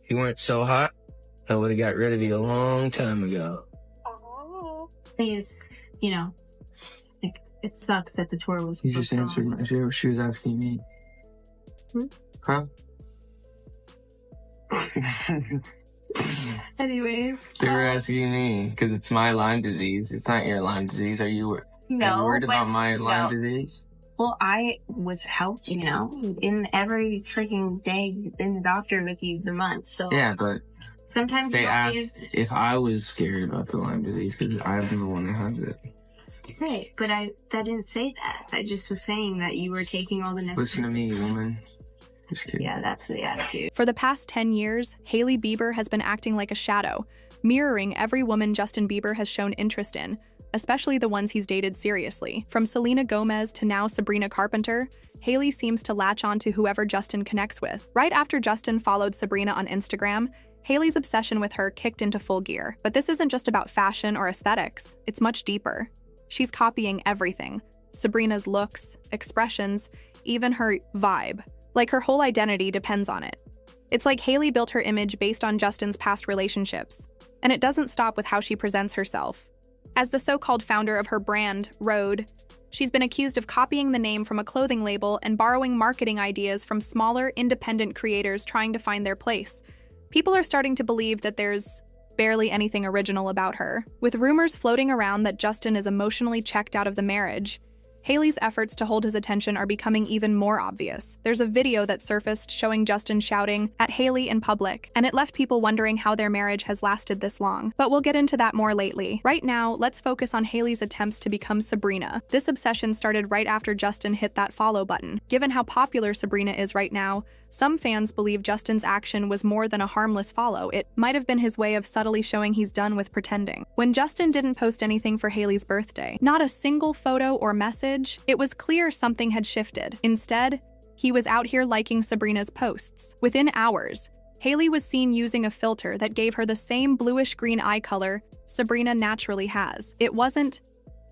If you weren't so hot, I would have got rid of you a long time ago. Oh. Please, you know, it sucks that the tour was. You just answered. She was asking me. Huh? Anyways. They were asking me because it's my Lyme disease. It's not your Lyme disease. Are you worried about my Lyme disease? Well, I was helped, you know, in every freaking day in the doctor with you for months. So yeah, but sometimes they asked if I was scared about the Lyme disease because I'm the one that has it. Right, but I didn't say that. I just was saying that you were taking all the necessary. Listen to me, woman. Just kidding. Yeah, that's the attitude. For the past 10 years, Hailey Bieber has been acting like a shadow, mirroring every woman Justin Bieber has shown interest in, especially the ones he's dated seriously. From Selena Gomez to now Sabrina Carpenter, Hailey seems to latch on to whoever Justin connects with. Right after Justin followed Sabrina on Instagram, Hailey's obsession with her kicked into full gear. But this isn't just about fashion or aesthetics, it's much deeper. She's copying everything. Sabrina's looks, expressions, even her vibe. Like her whole identity depends on it. It's like Hailey built her image based on Justin's past relationships. And it doesn't stop with how she presents herself. As the so-called founder of her brand, Rhode, she's been accused of copying the name from a clothing label and borrowing marketing ideas from smaller, independent creators trying to find their place. People are starting to believe that there's barely anything original about her. With rumors floating around that Justin is emotionally checked out of the marriage, Hailey's efforts to hold his attention are becoming even more obvious. There's a video that surfaced showing Justin shouting at Hailey in public, and it left people wondering how their marriage has lasted this long. But we'll get into that more lately. Right now, let's focus on Hailey's attempts to become Sabrina. This obsession started right after Justin hit that follow button. Given how popular Sabrina is right now, some fans believe Justin's action was more than a harmless follow. It might have been his way of subtly showing he's done with pretending. When Justin didn't post anything for Hailey's birthday, not a single photo or message, it was clear something had shifted. Instead, he was out here liking Sabrina's posts. Within hours, Hailey was seen using a filter that gave her the same bluish-green eye color Sabrina naturally has. It wasn't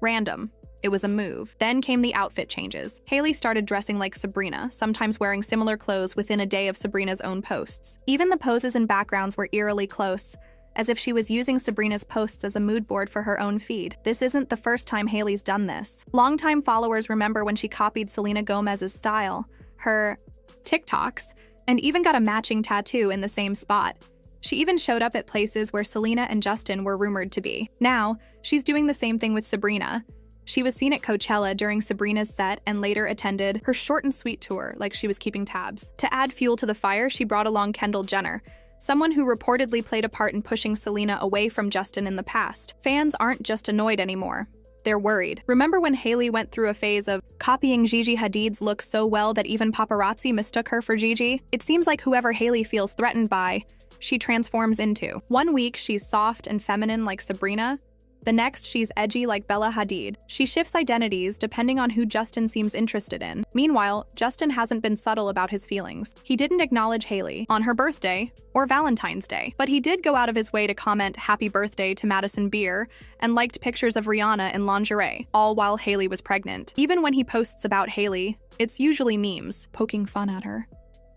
random. It was a move. Then came the outfit changes. Hailey started dressing like Sabrina, sometimes wearing similar clothes within a day of Sabrina's own posts. Even the poses and backgrounds were eerily close, as if she was using Sabrina's posts as a mood board for her own feed. This isn't the first time Hailey's done this. Longtime followers remember when she copied Selena Gomez's style, her TikToks, and even got a matching tattoo in the same spot. She even showed up at places where Selena and Justin were rumored to be. Now, she's doing the same thing with Sabrina. She was seen at Coachella during Sabrina's set and later attended her short and sweet tour like she was keeping tabs. To add fuel to the fire, she brought along Kendall Jenner, someone who reportedly played a part in pushing Selena away from Justin in the past. Fans aren't just annoyed anymore. They're worried. Remember when Hailey went through a phase of copying Gigi Hadid's look so well that even paparazzi mistook her for Gigi? It seems like whoever Hailey feels threatened by, she transforms into. One week, she's soft and feminine like Sabrina. The next, she's edgy like Bella Hadid. She shifts identities depending on who Justin seems interested in. Meanwhile, Justin hasn't been subtle about his feelings. He didn't acknowledge Hailey on her birthday or Valentine's Day, but he did go out of his way to comment happy birthday to Madison Beer and liked pictures of Rihanna in lingerie, all while Hailey was pregnant. Even when he posts about Hailey, it's usually memes, poking fun at her.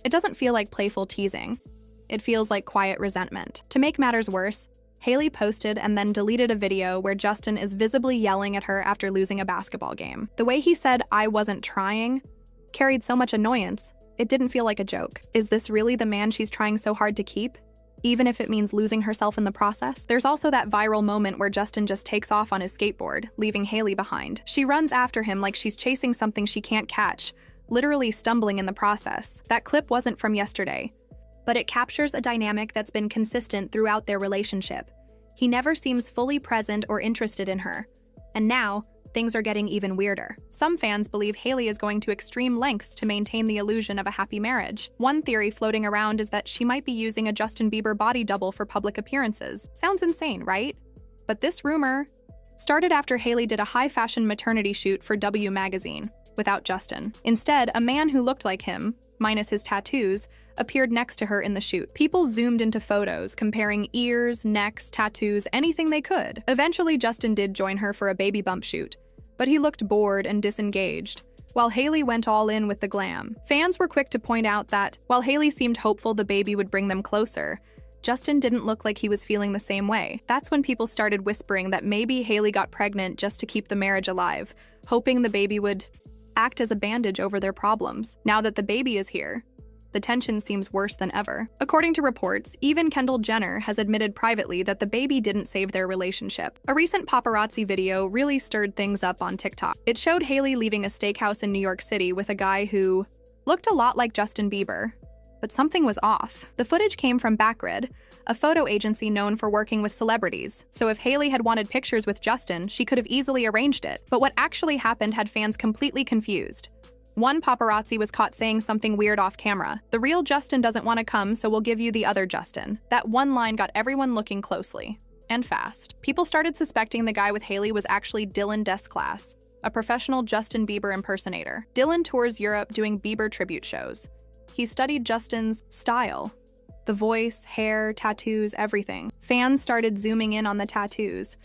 It doesn't feel like playful teasing. It feels like quiet resentment. To make matters worse, Hailey posted and then deleted a video where Justin is visibly yelling at her after losing a basketball game. The way he said, "I wasn't trying," carried so much annoyance, it didn't feel like a joke. Is this really the man she's trying so hard to keep? Even if it means losing herself in the process? There's also that viral moment where Justin just takes off on his skateboard, leaving Hailey behind. She runs after him like she's chasing something she can't catch, literally stumbling in the process. That clip wasn't from yesterday, but it captures a dynamic that's been consistent throughout their relationship. He never seems fully present or interested in her. And now, things are getting even weirder. Some fans believe Hailey is going to extreme lengths to maintain the illusion of a happy marriage. One theory floating around is that she might be using a Justin Bieber body double for public appearances. Sounds insane, right? But this rumor started after Hailey did a high-fashion maternity shoot for W magazine without Justin. Instead, a man who looked like him, minus his tattoos, appeared next to her in the shoot. People zoomed into photos, comparing ears, necks, tattoos, anything they could. Eventually, Justin did join her for a baby bump shoot, but he looked bored and disengaged, while Hailey went all in with the glam. Fans were quick to point out that, while Hailey seemed hopeful the baby would bring them closer, Justin didn't look like he was feeling the same way. That's when people started whispering that maybe Hailey got pregnant just to keep the marriage alive, hoping the baby would act as a bandage over their problems. Now that the baby is here, the tension seems worse than ever. According to reports, even Kendall Jenner has admitted privately that the baby didn't save their relationship. A recent paparazzi video really stirred things up on TikTok. It showed Hailey leaving a steakhouse in New York City with a guy who looked a lot like Justin Bieber, but something was off. The footage came from Rhode, a photo agency known for working with celebrities, so if Hailey had wanted pictures with Justin, she could have easily arranged it. But what actually happened had fans completely confused. One paparazzi was caught saying something weird off camera. "The real Justin doesn't want to come, so we'll give you the other Justin." That one line got everyone looking closely. And fast. People started suspecting the guy with Hailey was actually Dylan Desclass, a professional Justin Bieber impersonator. Dylan tours Europe doing Bieber tribute shows. He studied Justin's style. The voice, hair, tattoos, everything. Fans started zooming in on the tattoos,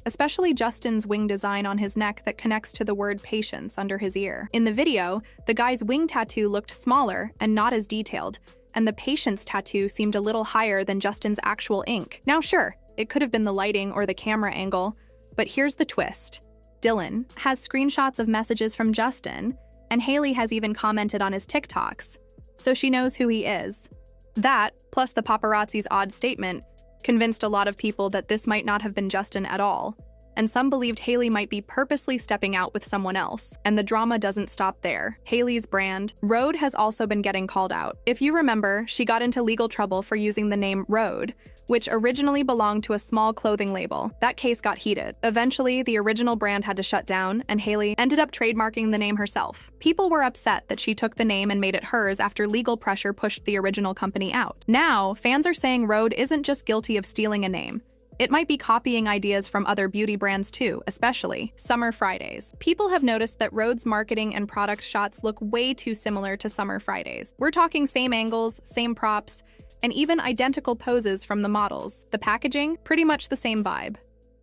especially Justin's wing design on his neck that connects to the word patience under his ear. In the video, the guy's wing tattoo looked smaller and not as detailed, and the patience tattoo seemed a little higher than Justin's actual ink. Now sure, it could have been the lighting or the camera angle, but here's the twist. Dylan has screenshots of messages from Justin, and Hailey has even commented on his TikToks, so she knows who he is. That, plus the paparazzi's odd statement, convinced a lot of people that this might not have been Justin at all, and some believed Hailey might be purposely stepping out with someone else. And the drama doesn't stop there. Hailey's brand, Rhode, has also been getting called out. If you remember, she got into legal trouble for using the name Rhode, which originally belonged to a small clothing label. That case got heated. Eventually, the original brand had to shut down, and Hailey ended up trademarking the name herself. People were upset that she took the name and made it hers after legal pressure pushed the original company out. Now, fans are saying Rhode isn't just guilty of stealing a name. It might be copying ideas from other beauty brands too, especially Summer Fridays. People have noticed that Rhode's marketing and product shots look way too similar to Summer Fridays. We're talking same angles, same props, and even identical poses from the models. The packaging, pretty much the same vibe.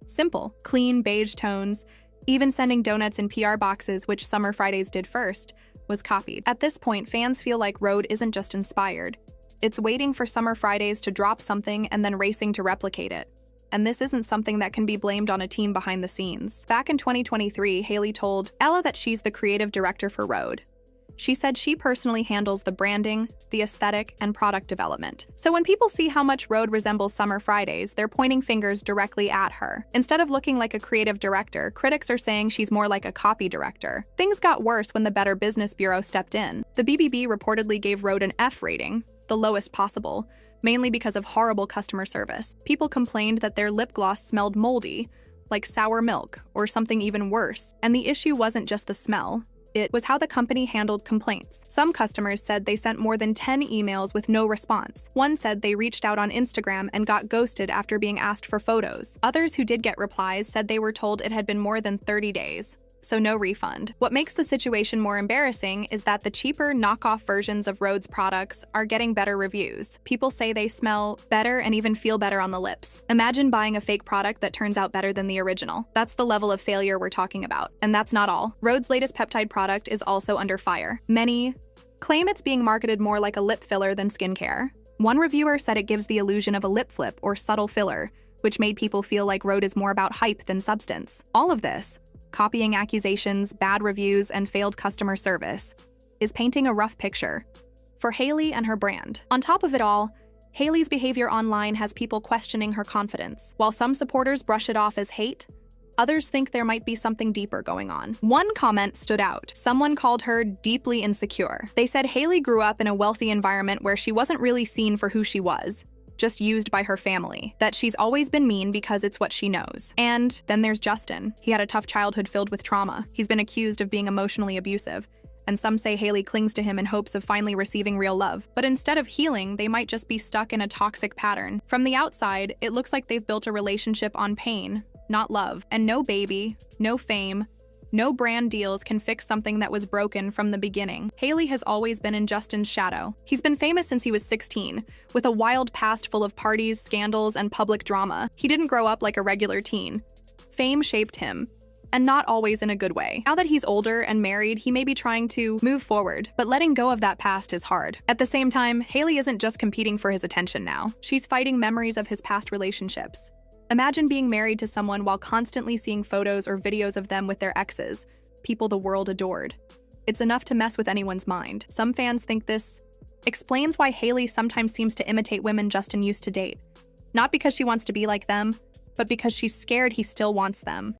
Simple, clean beige tones, even sending donuts in PR boxes, which Summer Fridays did first, was copied. At this point, fans feel like Rhode isn't just inspired. It's waiting for Summer Fridays to drop something and then racing to replicate it. And this isn't something that can be blamed on a team behind the scenes. Back in 2023, Hailey told Ella that she's the creative director for Rhode. She said she personally handles the branding, the aesthetic, and product development. So when people see how much Rhode resembles Summer Fridays, they're pointing fingers directly at her. Instead of looking like a creative director, critics are saying she's more like a copy director. Things got worse when the Better Business Bureau stepped in. The BBB reportedly gave Rhode an F rating, the lowest possible, mainly because of horrible customer service. People complained that their lip gloss smelled moldy, like sour milk, or something even worse. And the issue wasn't just the smell. It was how the company handled complaints. Some customers said they sent more than 10 emails with no response. One said they reached out on Instagram and got ghosted after being asked for photos. Others who did get replies said they were told it had been more than 30 days. So no refund. What makes the situation more embarrassing is that the cheaper knockoff versions of Rhode's products are getting better reviews. People say they smell better and even feel better on the lips. Imagine buying a fake product that turns out better than the original. That's the level of failure we're talking about. And that's not all. Rhode's latest peptide product is also under fire. Many claim it's being marketed more like a lip filler than skincare. One reviewer said it gives the illusion of a lip flip or subtle filler, which made people feel like Rhode is more about hype than substance. All of this, copying accusations, bad reviews, and failed customer service, is painting a rough picture for Hailey and her brand. On top of it all, Hailey's behavior online has people questioning her confidence. While some supporters brush it off as hate, others think there might be something deeper going on. One comment stood out. Someone called her deeply insecure. They said Hailey grew up in a wealthy environment where she wasn't really seen for who she was, just used by her family, that she's always been mean because it's what she knows. And then there's Justin. He had a tough childhood filled with trauma. He's been accused of being emotionally abusive, and some say Hailey clings to him in hopes of finally receiving real love. But instead of healing, they might just be stuck in a toxic pattern. From the outside, it looks like they've built a relationship on pain, not love. And no baby, no fame, no brand deals can fix something that was broken from the beginning. Hailey has always been in Justin's shadow. He's been famous since he was 16, with a wild past full of parties, scandals, and public drama. He didn't grow up like a regular teen. Fame shaped him, and not always in a good way. Now that he's older and married, he may be trying to move forward, but letting go of that past is hard. At the same time, Hailey isn't just competing for his attention now. She's fighting memories of his past relationships. Imagine being married to someone while constantly seeing photos or videos of them with their exes, people the world adored. It's enough to mess with anyone's mind. Some fans think this explains why Hailey sometimes seems to imitate women Justin used to date. Not because she wants to be like them, but because she's scared he still wants them.